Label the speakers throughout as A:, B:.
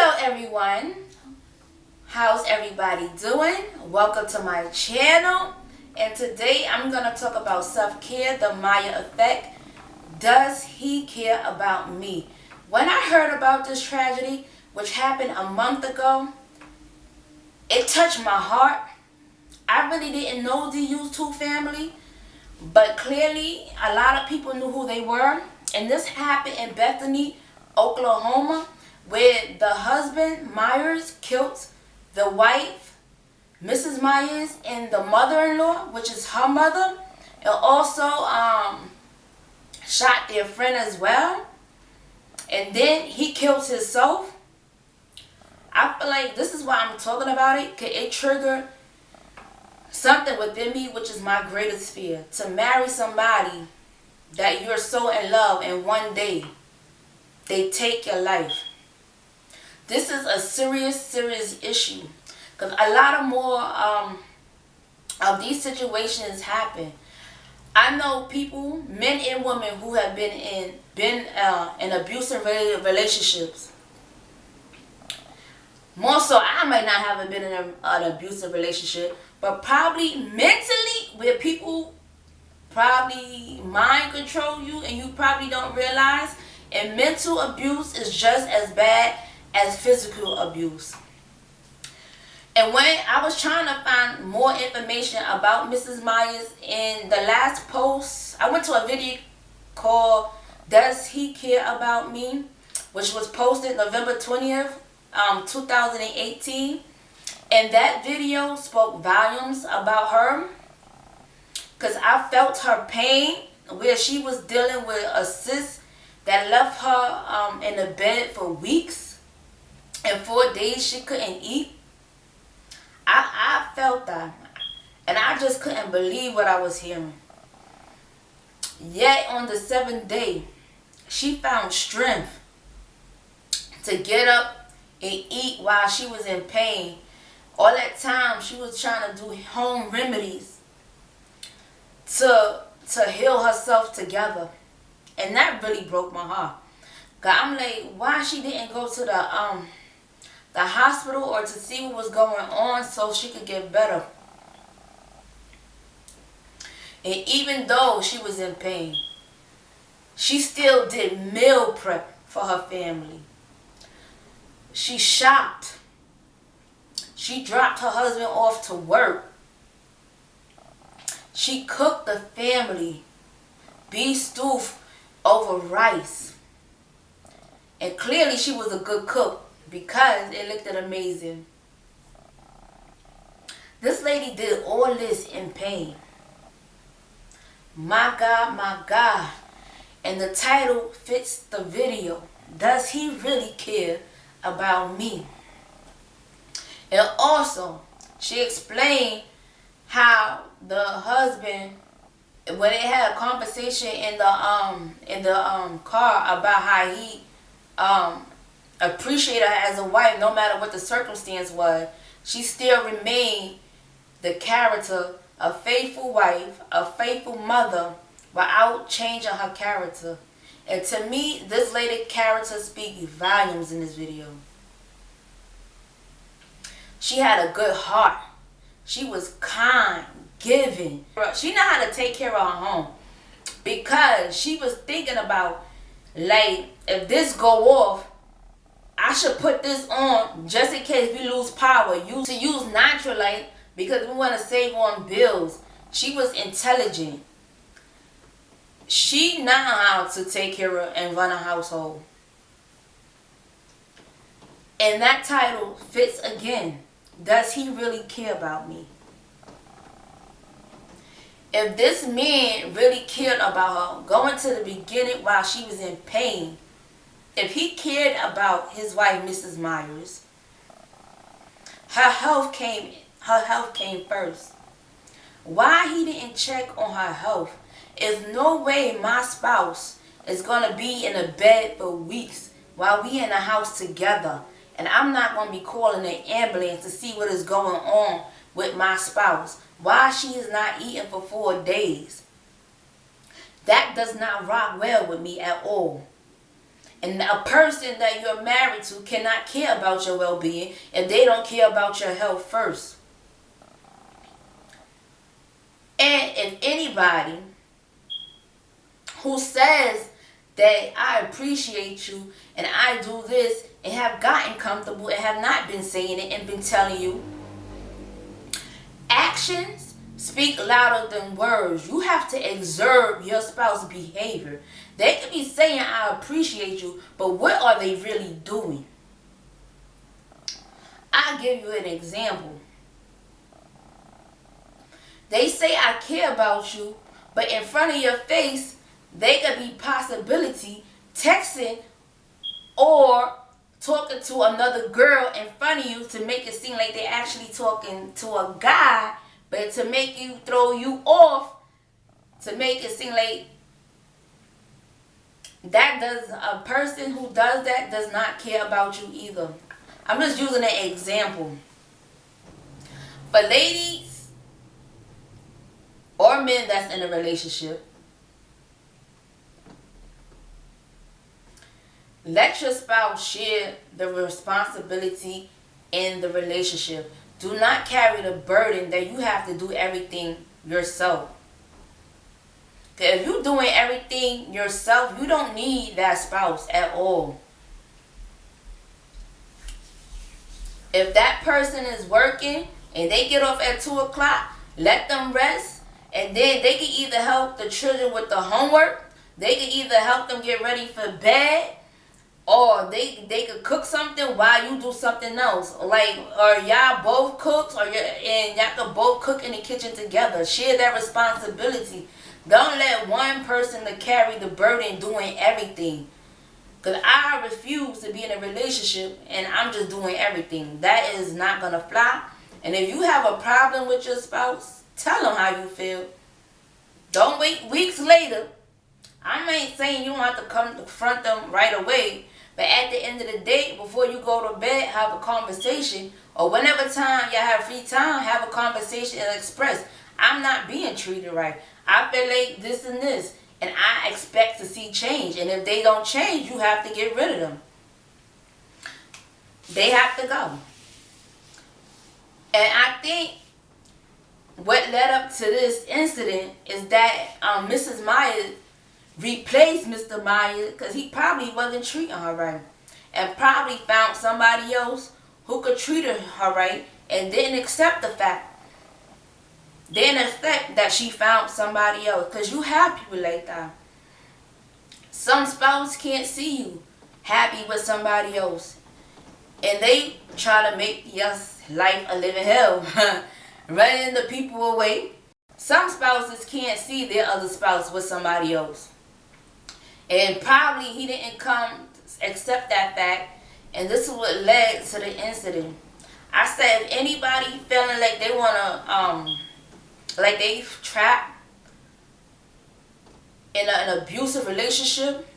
A: Hello everyone, how's everybody doing? Welcome to my channel, and today I'm going to talk about self-care, the MyersAffect. Does he care about me? When I heard about this tragedy, which happened a month ago, it touched my heart. I really didn't know the YouTube family, but clearly a lot of people knew who they were, and this happened in Bethany, Oklahoma, where the husband, Myers, killed the wife, Mrs. Myers, and the mother-in-law, which is her mother, and also shot their friend as well. And then he killed himself. I feel like this is why I'm talking about it, because it triggered something within me, which is my greatest fear. To marry somebody that you're so in love and one day they take your life. This is a serious issue, because a lot of more of these situations happen. I know people, men and women, who have been in abusive relationships. More so, I might not have been in an abusive relationship, but probably mentally, where people probably mind control you and you probably don't realize. And mental abuse is just as bad as physical abuse. And when I was trying to find more information about Mrs. Myers, in the last post, I went to a video called Does He Care About Me?, which was posted November 20th, 2018. And that video spoke volumes about her, because I felt her pain, where she was dealing with a cyst that left her in the bed for weeks. And 4 days she couldn't eat. I felt that. And I just couldn't believe what I was hearing. Yet on the 7th day, she found strength to get up and eat while she was in pain. All that time she was trying to do home remedies to heal herself together. And that really broke my heart. 'Cause I'm like, why she didn't go to the hospital or to see what was going on so she could get better. And even though she was in pain, she still did meal prep for her family. She shopped. She dropped her husband off to work. She cooked the family beef stew over rice. And clearly she was a good cook, because it looked amazing. This lady did all this in pain. My God, my God. And the title fits the video. Does he really care about me? And also, she explained how the husband, when they had a conversation in the car about how he appreciate her as a wife, no matter what the circumstance was, she still remained the character, a faithful wife, a faithful mother, without changing her character. And to me, this lady character speaks volumes in this video. She had a good heart. She was kind, giving. She knew how to take care of her home, because she was thinking about, like, if this go off, I should put this on just in case we lose power. To use natural light, because we want to save on bills. She was intelligent. She knew how to take care of and run a household. And that title fits again. Does he really care about me? If this man really cared about her, going to the beginning while she was in pain, if he cared about his wife, Mrs. Myers, her health came first. Why he didn't check on her health? There's no way my spouse is going to be in a bed for weeks while we in the house together, and I'm not going to be calling an ambulance to see what is going on with my spouse. Why she is not eating for 4 days? That does not rock well with me at all. And a person that you're married to cannot care about your well-being if they don't care about your health first. And if anybody who says that I appreciate you and I do this and have gotten comfortable and have not been saying it and been telling you, actions speak louder than words. You have to observe your spouse's behavior. They could be saying I appreciate you, but what are they really doing? I'll give you an example. They say I care about you, but in front of your face, they could be possibility texting or talking to another girl in front of you to make it seem like they're actually talking to a guy, but to make you throw you off, to make it seem like a person who does that does not care about you either. I'm just using an example. For ladies or men that's in a relationship, let your spouse share the responsibility in the relationship. Do not carry the burden that you have to do everything yourself. Because if you're doing everything yourself, you don't need that spouse at all. If that person is working and they get off at 2 o'clock, let them rest. And then they can either help the children with the homework, they can either help them get ready for bed, or they could cook something while you do something else. Like, or y'all both cooks, and y'all could both cook in the kitchen together. Share that responsibility. Don't let one person to carry the burden doing everything. Because I refuse to be in a relationship and I'm just doing everything. That is not going to fly. And if you have a problem with your spouse, tell them how you feel. Don't wait weeks later. I ain't saying you don't have to come confront them right away. But at the end of the day, before you go to bed, have a conversation. Or whenever time you have free time, have a conversation and express, I'm not being treated right. I feel like this and this. And I expect to see change. And if they don't change, you have to get rid of them. They have to go. And I think what led up to this incident is that Mrs. Myers replaced Mr. Myers because he probably wasn't treating her right. And probably found somebody else who could treat her right and didn't accept the fact. Didn't accept that she found somebody else. Because you have people like that. Some spouse can't see you happy with somebody else. And they try to make your life a living hell. Running the people away. Some spouses can't see their other spouse with somebody else. And probably he didn't come accept that fact. And this is what led to the incident. I said, if anybody feeling like they want to, like they trapped in an abusive relationship,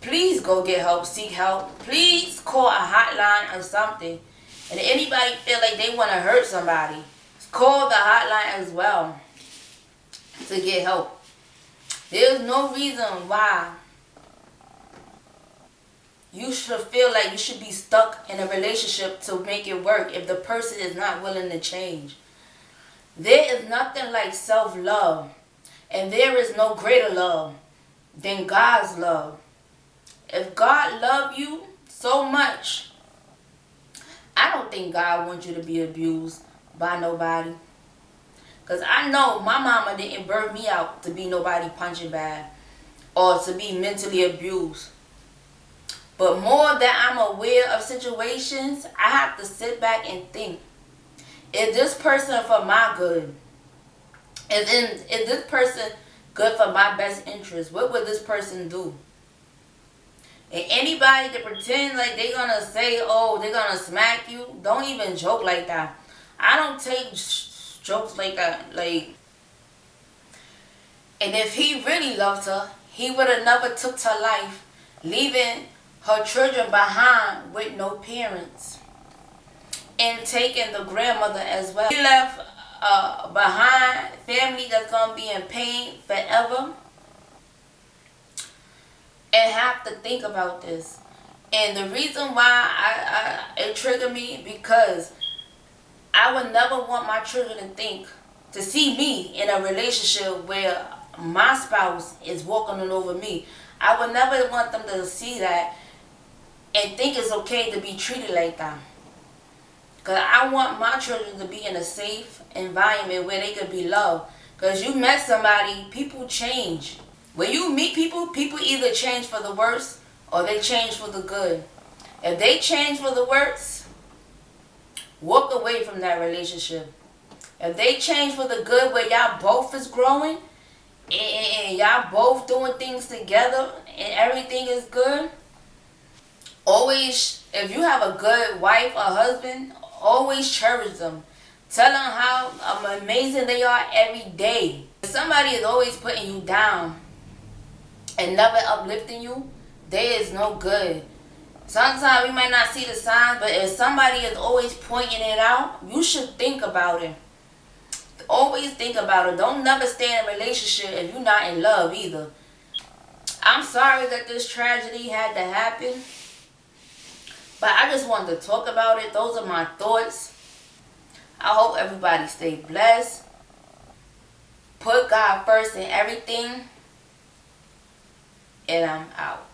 A: please go get help, seek help. Please call a hotline or something. And if anybody feel like they want to hurt somebody, call the hotline as well to get help. There's no reason why you should feel like you should be stuck in a relationship to make it work if the person is not willing to change. There is nothing like self-love. And there is no greater love than God's love. If God loved you so much, I don't think God wants you to be abused by nobody. Because I know my mama didn't birth me out to be nobody punching bag or to be mentally abused. But more that I'm aware of situations, I have to sit back and think, is this person for my good? Is this person good for my best interest? What would this person do? And anybody that pretend like they're going to say, oh, they're going to smack you, don't even joke like that. I don't take jokes like that. Like, and if he really loved her, he would have never took her life, leaving her children behind with no parents. And taking the grandmother as well. He left behind family that's going to be in pain forever. and have to think about this. And the reason why it triggered me, because I would never want my children to see me in a relationship where my spouse is walking all over me. I would never want them to see that and think it's okay to be treated like that. Because I want my children to be in a safe environment where they could be loved. Because you met somebody, people change. When you meet people, people either change for the worse or they change for the good. If they change for the worse, walk away from that relationship. If they change for the good, where y'all both is growing and y'all both doing things together and everything is good, always, if you have a good wife or husband, always cherish them. Tell them how amazing they are every day. If somebody is always putting you down and never uplifting you, there is no good. Sometimes we might not see the signs, but if somebody is always pointing it out, you should think about it. Always think about it. Don't never stay in a relationship if you're not in love either. I'm sorry that this tragedy had to happen, but I just wanted to talk about it. Those are my thoughts. I hope everybody stay blessed. Put God first in everything. And I'm out.